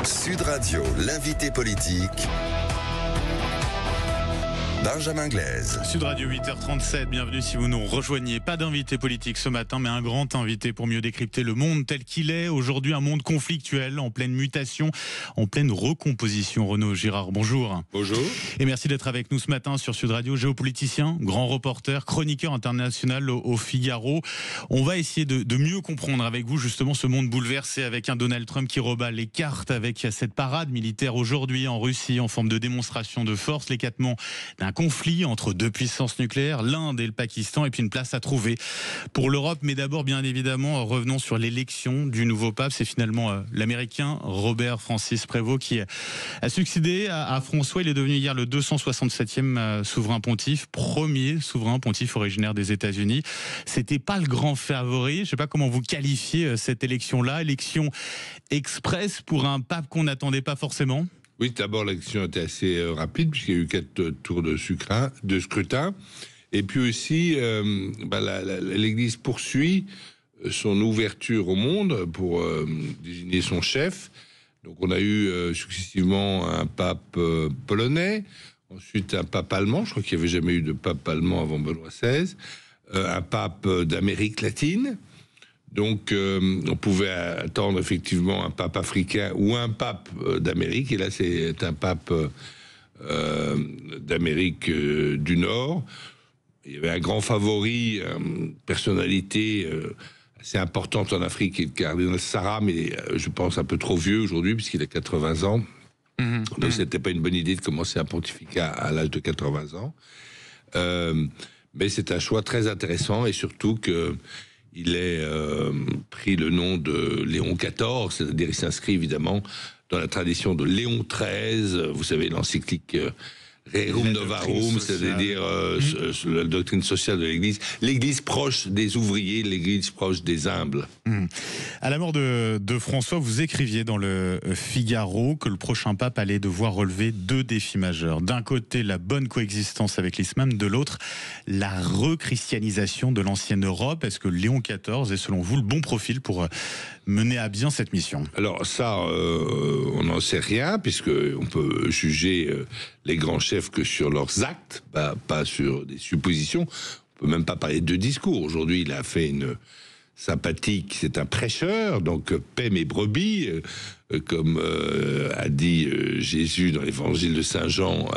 Sud Radio, l'invité politique, Benjamin Glaise. Sud Radio 8h37, bienvenue si vous nous rejoignez. Pas d'invité politique ce matin, mais un grand invité pour mieux décrypter le monde tel qu'il est. Aujourd'hui, un monde conflictuel, en pleine mutation, en pleine recomposition. Renaud Girard, bonjour. Bonjour. Et merci d'être avec nous ce matin sur Sud Radio. Géopoliticien, grand reporter, chroniqueur international au Figaro. On va essayer de mieux comprendre avec vous justement ce monde bouleversé avec un Donald Trump qui rebat les cartes avec cette parade militaire aujourd'hui en Russie en forme de démonstration de force, l'éclatement d'un conflit entre deux puissances nucléaires, l'Inde et le Pakistan, et puis une place à trouver pour l'Europe. Mais d'abord, bien évidemment, revenons sur l'élection du nouveau pape. C'est finalement l'Américain Robert Francis Prévost qui a succédé à François. Il est devenu hier le 267e souverain pontife, premier souverain pontife originaire des États-Unis. C'était pas le grand favori. Je ne sais pas comment vous qualifiez cette élection-là. Élection express pour un pape qu'on n'attendait pas forcément. Oui, d'abord, l'élection était assez rapide, puisqu'il y a eu 4 tours de scrutin. Et puis aussi, l'Église poursuit son ouverture au monde pour désigner son chef. Donc, on a eu successivement un pape polonais, ensuite un pape allemand. Je crois qu'il n'y avait jamais eu de pape allemand avant Benoît XVI. Un pape d'Amérique latine. Donc, on pouvait attendre effectivement un pape africain ou un pape d'Amérique. Et là, c'est un pape d'Amérique du Nord. Il y avait un grand favori, personnalité assez importante en Afrique, qui est le cardinal Sarah, mais je pense un peu trop vieux aujourd'hui, puisqu'il a 80 ans. Donc, c'était pas une bonne idée de commencer un pontificat à l'âge de 80 ans. Mais c'est un choix très intéressant, et surtout que il est pris le nom de Léon XIV, c'est-à-dire il s'inscrit évidemment dans la tradition de Léon XIII, vous savez, l'encyclique Rerum Novarum, c'est-à-dire la doctrine sociale de l'Église. L'Église proche des ouvriers, l'Église proche des humbles. À la mort de François, vous écriviez dans le Figaro que le prochain pape allait devoir relever 2 défis majeurs. D'un côté, la bonne coexistence avec l'islam, de l'autre, la rechristianisation de l'ancienne Europe. Est-ce que Léon XIV est, selon vous, le bon profil pour mener à bien cette mission? Alors ça, on n'en sait rien, puisqu'on peut juger les grands chefs que sur leurs actes, pas sur des suppositions. On peut même pas parler de discours. Aujourd'hui, il a fait une sympathique, c'est un prêcheur, donc paix mes brebis, comme a dit Jésus dans l'évangile de Saint Jean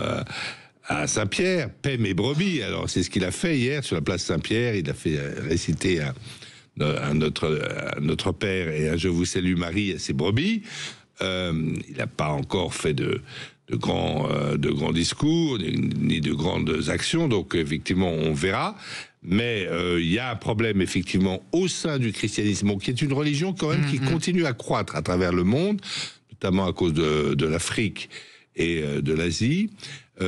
à Saint-Pierre, paix mes brebis. Alors c'est ce qu'il a fait hier sur la place Saint-Pierre. Il a fait réciter à notre Père et à Je vous salue Marie à ses brebis. Il n'a pas encore fait de grands discours ni de grandes actions, donc effectivement on verra. Mais il y a un problème effectivement au sein du christianisme, qui est une religion quand même qui continue à croître à travers le monde, notamment à cause de l'Afrique et de l'Asie.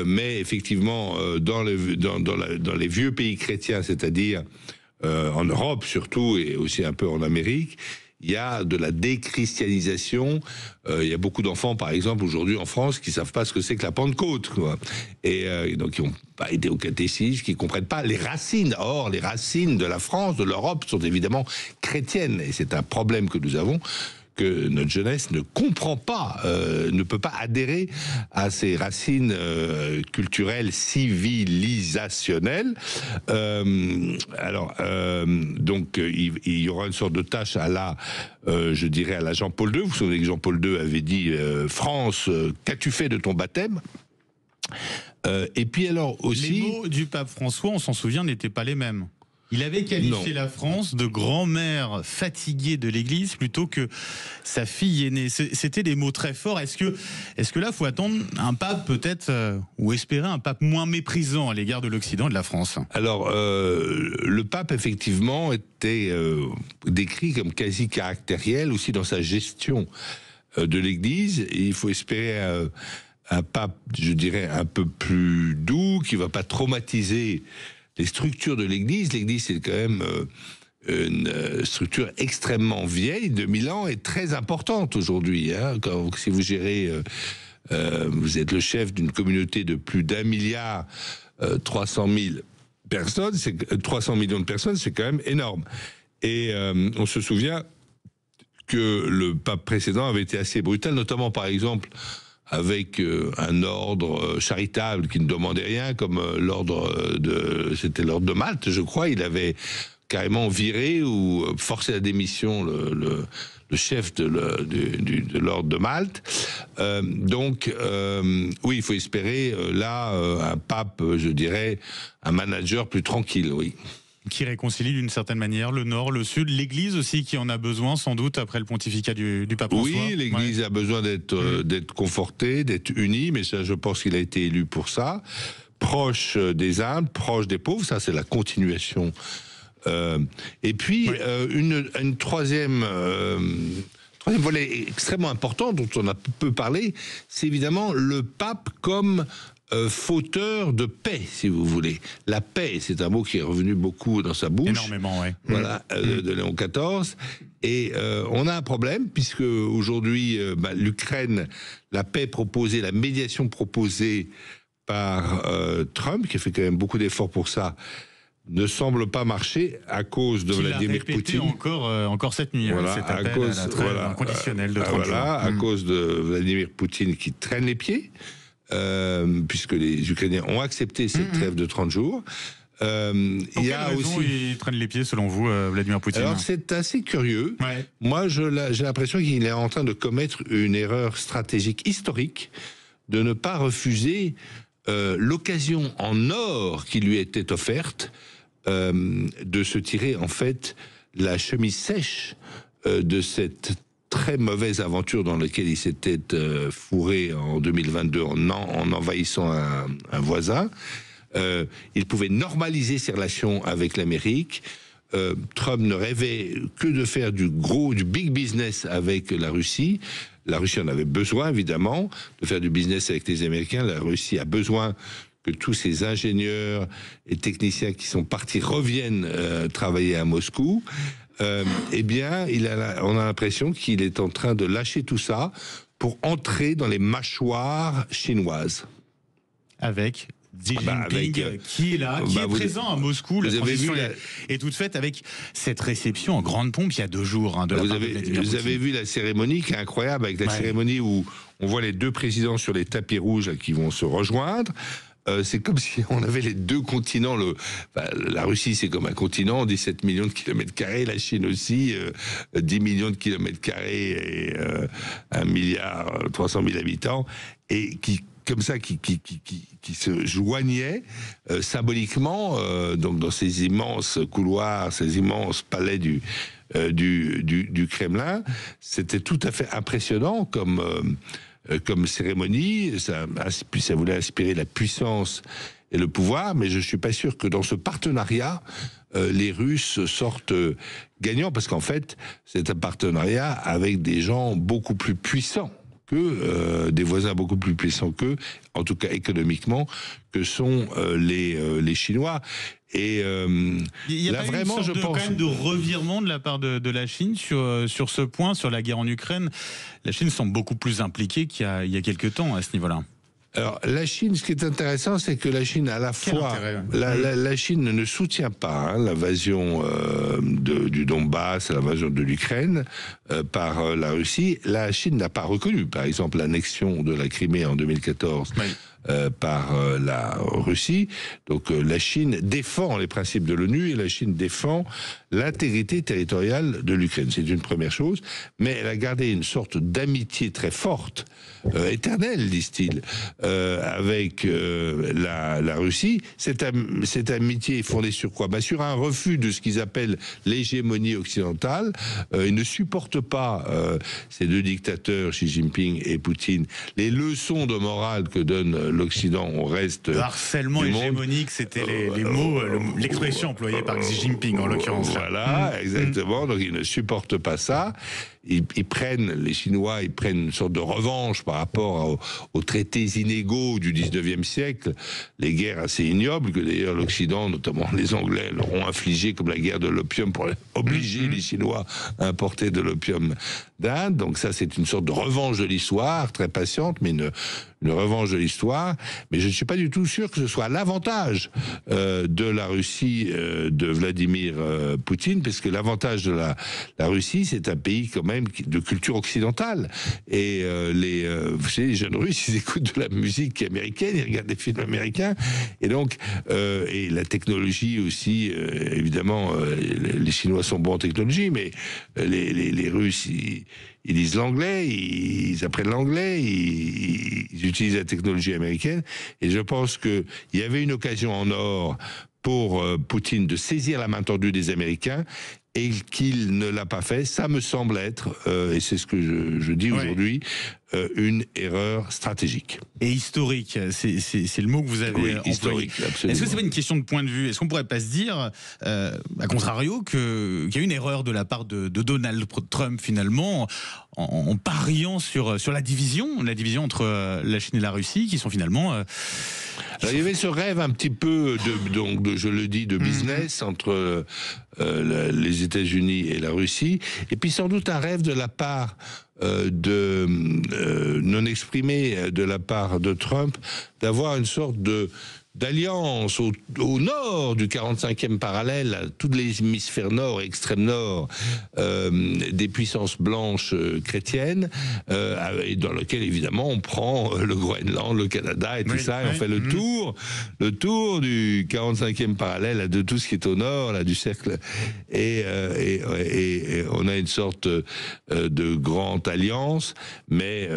Mais effectivement dans les vieux pays chrétiens, c'est-à-dire en Europe surtout et aussi un peu en Amérique, il y a de la déchristianisation. Il y a beaucoup d'enfants, par exemple, aujourd'hui en France, qui savent pas ce que c'est que la Pentecôte, quoi. Et donc, ils n'ont pas été au catéchisme, qui comprennent pas les racines. Or, les racines de la France, de l'Europe, sont évidemment chrétiennes. Et c'est un problème que nous avons, que notre jeunesse ne comprend pas, ne peut pas adhérer à ces racines culturelles, civilisationnelles. Donc, il y aura une sorte de tâche à la Jean-Paul II. Vous vous souvenez que Jean-Paul II avait dit « France, qu'as-tu fait de ton baptême ?» Et puis alors aussi... Les mots du pape François, on s'en souvient, n'étaient pas les mêmes. Il avait qualifié la France de grand-mère fatiguée de l'Église plutôt que sa fille aînée. C'était des mots très forts. Est-ce que là, il faut attendre un pape peut-être, ou espérer un pape moins méprisant à l'égard de l'Occident et de la France? Alors, le pape, effectivement, était décrit comme quasi caractériel aussi dans sa gestion de l'Église. Et il faut espérer un pape, je dirais, un peu plus doux, qui ne va pas traumatiser les structures de l'Église. L'Église, c'est quand même une structure extrêmement vieille, 2000 ans, et très importante aujourd'hui. Si vous gérez, vous êtes le chef d'une communauté de plus d'1,3 milliard personnes, 300 millions de personnes, c'est quand même énorme. Et on se souvient que le pape précédent avait été assez brutal, notamment par exemple avec un ordre charitable qui ne demandait rien, comme c'était l'ordre de Malte, je crois. Il avait carrément viré ou forcé à la démission le chef de l'ordre de Malte. Oui, il faut espérer un pape, je dirais, un manager plus tranquille, oui. Qui réconcilie d'une certaine manière le Nord, le Sud, l'Église aussi qui en a besoin sans doute après le pontificat du pape François. Oui, l'Église a besoin d'être confortée, d'être unie, mais ça, je pense qu'il a été élu pour ça. Proche des humbles, proche des pauvres, ça c'est la continuation. Et puis une troisième volet extrêmement important dont on a peu parlé, c'est évidemment le pape comme fauteur de paix, si vous voulez. La paix, c'est un mot qui est revenu beaucoup dans sa bouche. Énormément, oui. Voilà, de Léon XIV. Et on a un problème, puisque aujourd'hui, l'Ukraine, la paix proposée, la médiation proposée par Trump, qui a fait quand même beaucoup d'efforts pour ça, ne semble pas marcher à cause de Vladimir Poutine. Encore cette nuit, voilà, cet appel à la trêve inconditionnelle de 30 jours. À cause de Vladimir Poutine qui traîne les pieds. Puisque les Ukrainiens ont accepté cette trêve de 30 jours. Il traîne les pieds, selon vous, Vladimir Poutine? Alors, c'est assez curieux. Ouais. Moi, j'ai l'impression qu'il est en train de commettre une erreur stratégique historique de ne pas refuser l'occasion en or qui lui était offerte de se tirer, en fait, la chemise sèche de cette très mauvaise aventure dans laquelle il s'était fourré en 2022 en envahissant un voisin. Il pouvait normaliser ses relations avec l'Amérique. Trump ne rêvait que de faire du big business avec la Russie. La Russie en avait besoin, évidemment, de faire du business avec les Américains. La Russie a besoin que tous ces ingénieurs et techniciens qui sont partis reviennent travailler à Moscou. Eh bien, on a l'impression qu'il est en train de lâcher tout ça pour entrer dans les mâchoires chinoises. Avec Xi Jinping qui est là, qui est présent à Moscou. La transition est toute faite avec cette réception en grande pompe il y a 2 jours. Vous avez vu la cérémonie qui est incroyable, avec la cérémonie où on voit les 2 présidents sur les tapis rouges là, qui vont se rejoindre. C'est comme si on avait les 2 continents. La Russie, c'est comme un continent, 17 millions de kilomètres carrés. La Chine aussi, 10 millions de kilomètres carrés et 1 milliard 300 000 habitants. Et qui se joignaient symboliquement, donc dans ces immenses couloirs, ces immenses palais du Kremlin. C'était tout à fait impressionnant comme cérémonie. Ça voulait inspirer la puissance et le pouvoir, mais je suis pas sûr que dans ce partenariat, les Russes sortent gagnants, parce qu'en fait, c'est un partenariat avec des gens beaucoup plus puissants des voisins beaucoup plus puissants qu'eux, en tout cas économiquement, que sont les Chinois. Et il y a pas vraiment, une sorte quand même de revirement de la part de la Chine sur ce point, sur la guerre en Ukraine. La Chine semble beaucoup plus impliquée qu'il y a quelques temps à ce niveau-là. Alors, la Chine, ce qui est intéressant, c'est que la Chine, à la fois, la Chine ne soutient pas l'invasion du Donbass, l'invasion de l'Ukraine par la Russie. La Chine n'a pas reconnu, par exemple, l'annexion de la Crimée en 2014. Oui. Par la Russie. Donc la Chine défend les principes de l'ONU et la Chine défend l'intégrité territoriale de l'Ukraine. C'est une première chose, mais elle a gardé une sorte d'amitié très forte, éternelle, disent-ils, avec la Russie. Cette amitié est fondée sur quoi ? Sur un refus de ce qu'ils appellent l'hégémonie occidentale. Ils ne supportent pas, ces 2 dictateurs, Xi Jinping et Poutine, les leçons de morale que donne l'Occident au reste le harcèlement hégémonique, c'était les mots, l'expression employée par Xi Jinping en l'occurrence. Voilà, exactement. Donc ils ne supportent pas ça. Les Chinois, ils prennent une sorte de revanche par rapport aux traités inégaux du 19e siècle, les guerres assez ignobles que d'ailleurs l'Occident, notamment les Anglais, leur ont infligé, comme la guerre de l'opium pour obliger les Chinois à importer de l'opium d'Inde. Donc ça, c'est une sorte de revanche de l'histoire, très patiente, mais une revanche de l'histoire, mais je ne suis pas du tout sûr que ce soit l'avantage de la Russie de Vladimir Poutine, parce que l'avantage de la Russie, c'est un pays quand même de culture occidentale. Et vous savez, les jeunes Russes, ils écoutent de la musique américaine, ils regardent des films américains, et donc et la technologie aussi, évidemment, les Chinois sont bons en technologie, mais les Russes, ils lisent l'anglais, ils apprennent l'anglais, ils utilisent la technologie américaine, et je pense qu'il y avait une occasion en or pour Poutine de saisir la main tendue des Américains, et qu'il ne l'a pas fait. Ça me semble être, et c'est ce que je dis aujourd'hui, une erreur stratégique. Et historique, c'est le mot que vous avez employé. Historique, absolument. Est-ce que c'est pas une question de point de vue? Est-ce qu'on pourrait pas se dire, à contrario, qu'il y a une erreur de la part de Donald Trump, finalement, en pariant sur la division entre la Chine et la Russie, qui sont finalement... Alors, il y avait ce rêve un petit peu, je le dis, de business entre les États-Unis et la Russie, et puis sans doute un rêve de la part non exprimé de la part de Trump, d'avoir une sorte d'alliance au nord du 45e parallèle, à tous les hémisphères nord et extrême nord, des puissances blanches chrétiennes, et dans lequel évidemment on prend le Groenland, le Canada et tout ça, et on fait le tour du 45e parallèle, de tout ce qui est au nord, là, du cercle, et on a une sorte de grande alliance, mais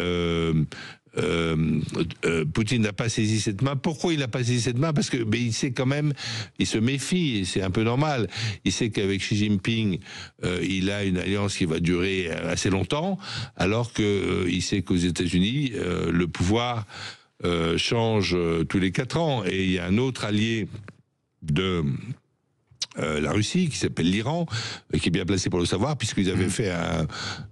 Poutine n'a pas saisi cette main. Pourquoi il n'a pas saisi cette main? Parce que il sait quand même, il se méfie, et c'est un peu normal. Il sait qu'avec Xi Jinping, il a une alliance qui va durer assez longtemps, alors que il sait qu'aux États-Unis, le pouvoir change tous les 4 ans. Et il y a un autre allié de la Russie, qui s'appelle l'Iran, qui est bien placé pour le savoir, puisqu'ils avaient fait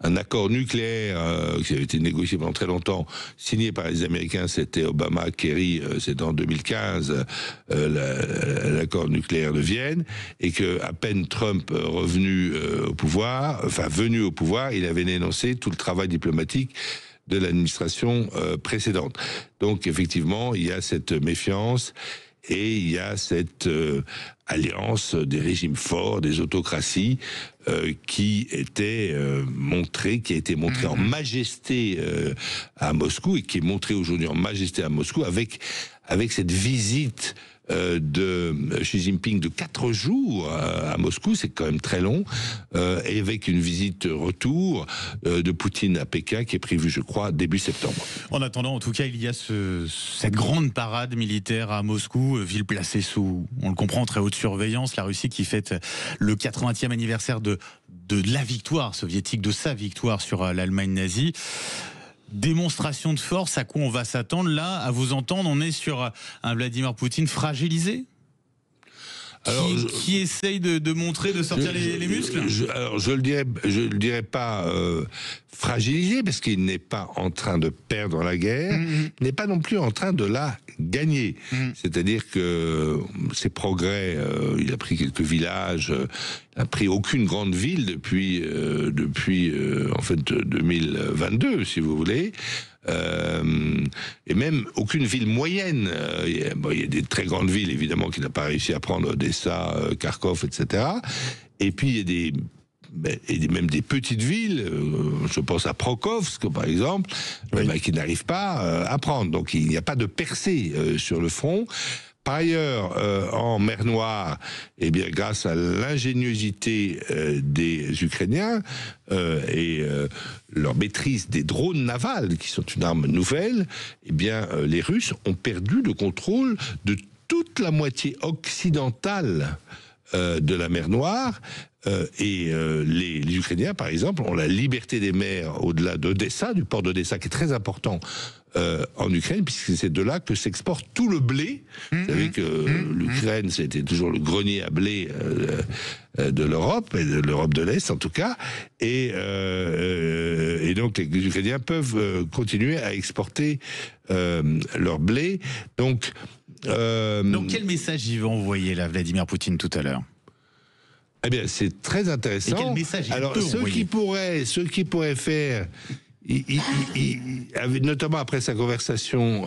un accord nucléaire qui avait été négocié pendant très longtemps, signé par les Américains, c'était Obama, Kerry, c'était en 2015, l'accord nucléaire de Vienne, et que à peine Trump venu au pouvoir, il avait énoncé tout le travail diplomatique de l'administration précédente. Donc effectivement, il y a cette méfiance, et il y a cette alliance des régimes forts, des autocraties, qui a été montrée en majesté à Moscou, et qui est montrée aujourd'hui en majesté à Moscou avec cette visite de Xi Jinping de 4 jours à Moscou, c'est quand même très long, et avec une visite retour de Poutine à Pékin qui est prévue, je crois, début septembre. En attendant, en tout cas, il y a cette grande parade militaire à Moscou, ville placée sous, on le comprend, très haute surveillance, la Russie qui fête le 80e anniversaire de la victoire soviétique, de sa victoire sur l'Allemagne nazie. Démonstration de force, à quoi on va s'attendre là? À vous entendre, on est sur un Vladimir Poutine fragilisé, qui essaye de montrer, de sortir les muscles. Je le dirais pas fragilisé, parce qu'il n'est pas en train de perdre la guerre, il n'est pas non plus en train de la gagner. C'est-à-dire que ses progrès, il a pris quelques villages, il n'a pris aucune grande ville depuis en fait 2022, si vous voulez. Et même aucune ville moyenne. Il y a des très grandes villes, évidemment, qu'il n'a pas réussi à prendre, Odessa, Kharkov, etc. Et puis il y a même des petites villes, je pense à Prokhovsk, par exemple, qui n'arrivent pas à prendre. Donc il n'y a pas de percée sur le front. Par ailleurs, en mer Noire, eh bien, grâce à l'ingéniosité des Ukrainiens et leur maîtrise des drones navals, qui sont une arme nouvelle, eh bien, les Russes ont perdu le contrôle de toute la moitié occidentale de la mer Noire. Et les Ukrainiens, par exemple, ont la liberté des mers au-delà d'Odessa, du port d'Odessa, qui est très important en Ukraine, puisque c'est de là que s'exporte tout le blé. Vous savez que l'Ukraine, c'était toujours le grenier à blé de l'Europe, et de l'Europe de l'Est en tout cas. Et donc les Ukrainiens peuvent continuer à exporter leur blé. Donc quel message il va envoyer là, Vladimir Poutine, tout à l'heure? Eh bien, c'est très intéressant. Et quel message Alors, ceux qui pourraient faire, notamment après sa conversation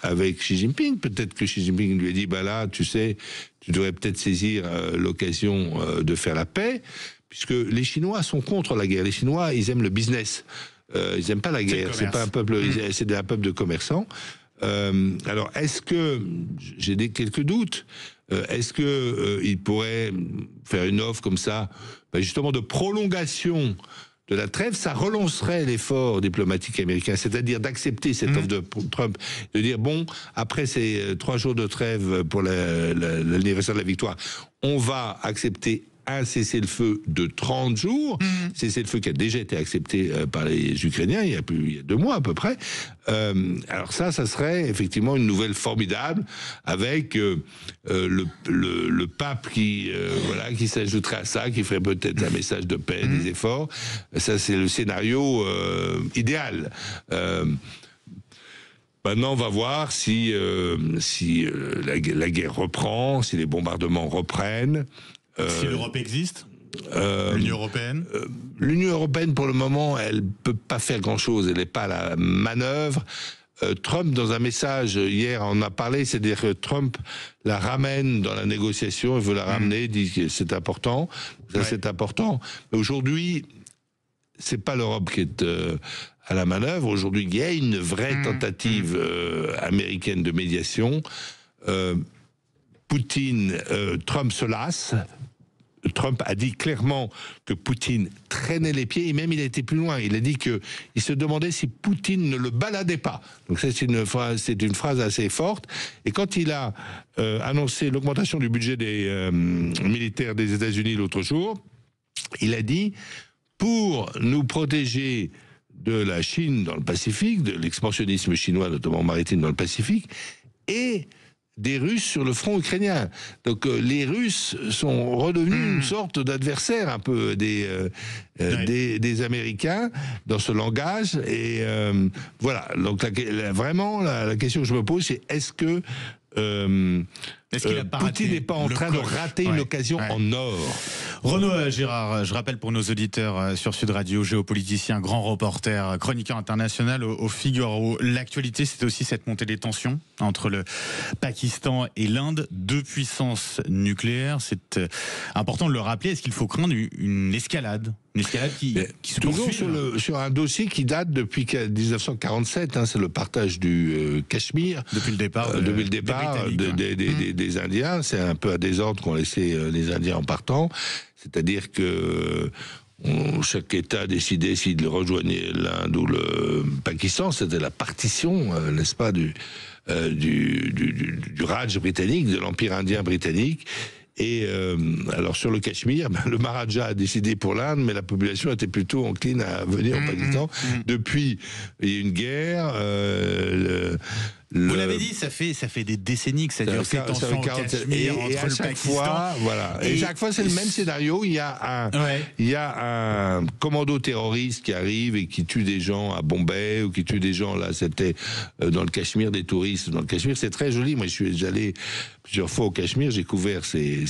avec Xi Jinping, peut-être que Xi Jinping lui a dit, là, tu sais, tu devrais peut-être saisir l'occasion de faire la paix, puisque les Chinois sont contre la guerre. Les Chinois, ils aiment le business. Ils n'aiment pas la guerre. C'est pas un peuple, c'est un peuple de commerçants. Alors, est-ce que, j'ai quelques doutes, est-ce que il pourrait faire une offre comme ça, justement de prolongation de la trêve? Ça relancerait l'effort diplomatique américain, c'est-à-dire d'accepter cette offre de Trump, de dire bon, après ces 3 jours de trêve pour l'anniversaire de la victoire, on va accepter un cessez-le-feu de 30 jours, cessez-le-feu qui a déjà été accepté par les Ukrainiens il y a 2 mois à peu près. Alors ça serait effectivement une nouvelle formidable, avec le pape qui s'ajouterait à ça, qui ferait peut-être un message de paix, des efforts. Ça, c'est le scénario idéal. Maintenant, on va voir si la guerre reprend, si les bombardements reprennent. Si l'Europe existe, l'Union européenne. L'Union européenne, pour le moment, elle peut pas faire grand-chose. Elle n'est pas à la manœuvre. Trump, dans un message hier, on a parlé, c'est-à-dire que Trump la ramène dans la négociation, il veut la ramener, dit que c'est important. Ça, c'est important. Mais aujourd'hui, c'est pas l'Europe qui est à la manœuvre. Aujourd'hui, il y a une vraie tentative américaine de médiation. Trump se lasse. Trump a dit clairement que Poutine traînait les pieds, et même il a été plus loin. Il a dit qu'il se demandait si Poutine ne le baladait pas. Donc c'est une phrase assez forte. Et quand il a annoncé l'augmentation du budget des militaires des États-Unis l'autre jour, il a dit, pour nous protéger de la Chine dans le Pacifique, de l'expansionnisme chinois, notamment maritime dans le Pacifique, et des Russes sur le front ukrainien. Donc les Russes sont redevenus une sorte d'adversaire un peu des Américains dans ce langage. Et voilà. Donc vraiment, la question que je me pose, c'est est-ce que Poutine n'est pas en train de rater une occasion en or? Renaud Girard, je rappelle pour nos auditeurs sur Sud Radio, géopoliticien, grand reporter, chroniqueur international au Figaro. L'actualité, c'est aussi cette montée des tensions entre le Pakistan et l'Inde, 2 puissances nucléaires. C'est important de le rappeler. Est-ce qu'il faut craindre une escalade? Une escalade qui se poursuit sur un dossier qui date depuis 1947, c'est le partage du Cachemire. Depuis le départ des Indiens. C'est un peu à désordre qu'ont laissé les Indiens en partant. C'est-à-dire que chaque État a décidé s'il rejoignait l'Inde ou le Pakistan. C'était la partition, n'est-ce pas, du Raj britannique, de l'Empire indien britannique. Et alors sur le Cachemire, le Maharaja a décidé pour l'Inde, mais la population était plutôt encline à venir au Pakistan. Depuis, il y a une guerre. Vous l'avez dit, ça fait des décennies que ça dure, ces tensions au Cachemire entre le Pakistan. Et chaque fois, c'est le même scénario. Il y a un commando terroriste qui arrive et qui tue des gens à Bombay, ou qui tue des gens, là, c'était dans le Cachemire, des touristes dans le Cachemire. C'est très joli. Moi, je suis allé plusieurs fois au Cachemire, j'ai couvert ces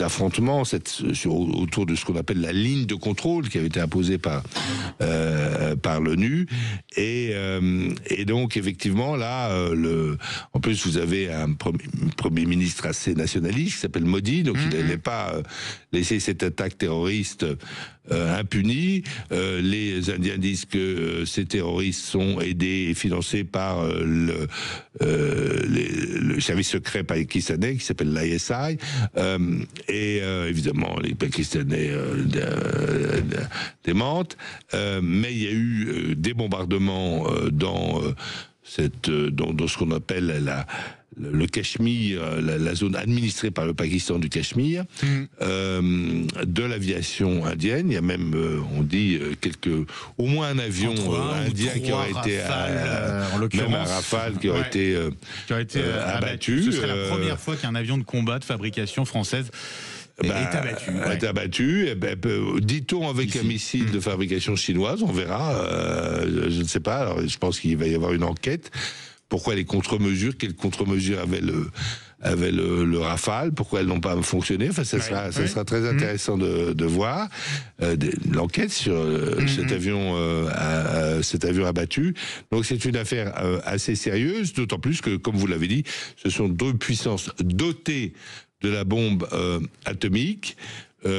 affrontements autour de ce qu'on appelle la ligne de contrôle qui avait été imposée par l'ONU. Et donc, effectivement, là, en plus, vous avez un premier ministre assez nationaliste qui s'appelle Modi, donc il n'allait pas laisser cette attaque terroriste impunie. Les Indiens disent que ces terroristes sont aidés et financés par le service secret pakistanais qui s'appelle l'ISI. Et évidemment, les Pakistanais démentent. Mais il y a eu des bombardements dans ce qu'on appelle le Cachemire, la zone administrée par le Pakistan du Cachemire, de l'aviation indienne. Il y a même, on dit, au moins un avion indien qui aurait été même un Rafale qui aurait été abattu. Ce serait la première fois qu'un avion de combat de fabrication française est abattu. Dit-on avec un missile de fabrication chinoise, on verra. Je ne sais pas. Alors, je pense qu'il va y avoir une enquête. Pourquoi les contre-mesures? Quelles contre-mesures avait avec le Rafale, pourquoi elles n'ont pas fonctionné. Enfin, ça sera très intéressant de voir l'enquête sur cet avion abattu. Donc c'est une affaire assez sérieuse, d'autant plus que, comme vous l'avez dit, ce sont deux puissances dotées de la bombe atomique. Pour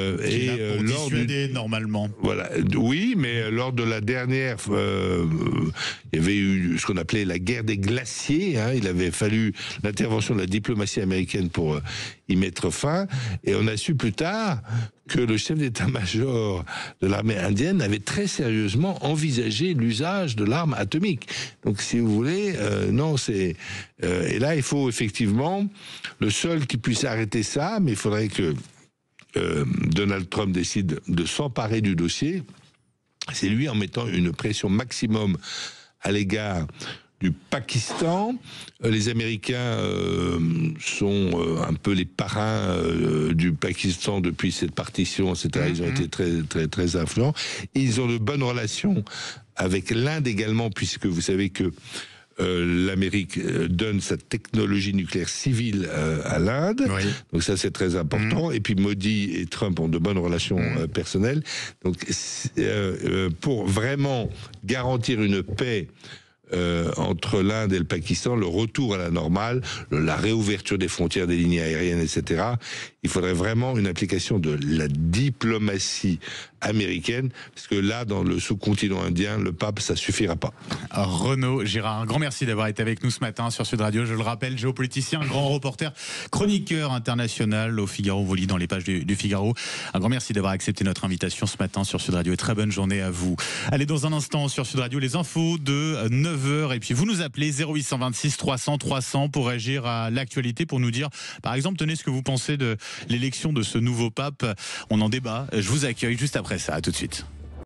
dissuader normalement. Voilà, oui, mais lors de la dernière, il y avait eu ce qu'on appelait la guerre des glaciers. Il avait fallu l'intervention de la diplomatie américaine pour y mettre fin. Et on a su plus tard que le chef d'état-major de l'armée indienne avait très sérieusement envisagé l'usage de l'arme atomique. Donc, si vous voulez, non, c'est... et là, il faut effectivement le seul qui puisse arrêter ça, mais il faudrait que Donald Trump décide de s'emparer du dossier, c'est lui en mettant une pression maximum à l'égard du Pakistan. Les Américains sont un peu les parrains du Pakistan depuis cette partition, etc. Ils ont été très, très, très influents. Ils ont de bonnes relations avec l'Inde également, puisque vous savez que l'Amérique donne sa technologie nucléaire civile à l'Inde. Oui. Donc ça, c'est très important. Et puis Modi et Trump ont de bonnes relations personnelles. Donc pour vraiment garantir une paix entre l'Inde et le Pakistan, le retour à la normale, la réouverture des frontières des lignes aériennes, etc., il faudrait vraiment une application de la diplomatie américaine, parce que là, dans le sous-continent indien, le pape, ça suffira pas. Renaud Girard, un grand merci d'avoir été avec nous ce matin sur Sud Radio. Je le rappelle, géopoliticien, grand reporter, chroniqueur international au Figaro, vous lisez dans les pages du Figaro. Un grand merci d'avoir accepté notre invitation ce matin sur Sud Radio et très bonne journée à vous. Allez, dans un instant sur Sud Radio, les infos de 9h et puis vous nous appelez 0826 300 300 pour réagir à l'actualité, pour nous dire, par exemple, tenez ce que vous pensez de l'élection de ce nouveau pape. On en débat. Je vous accueille juste après ça. À tout de suite.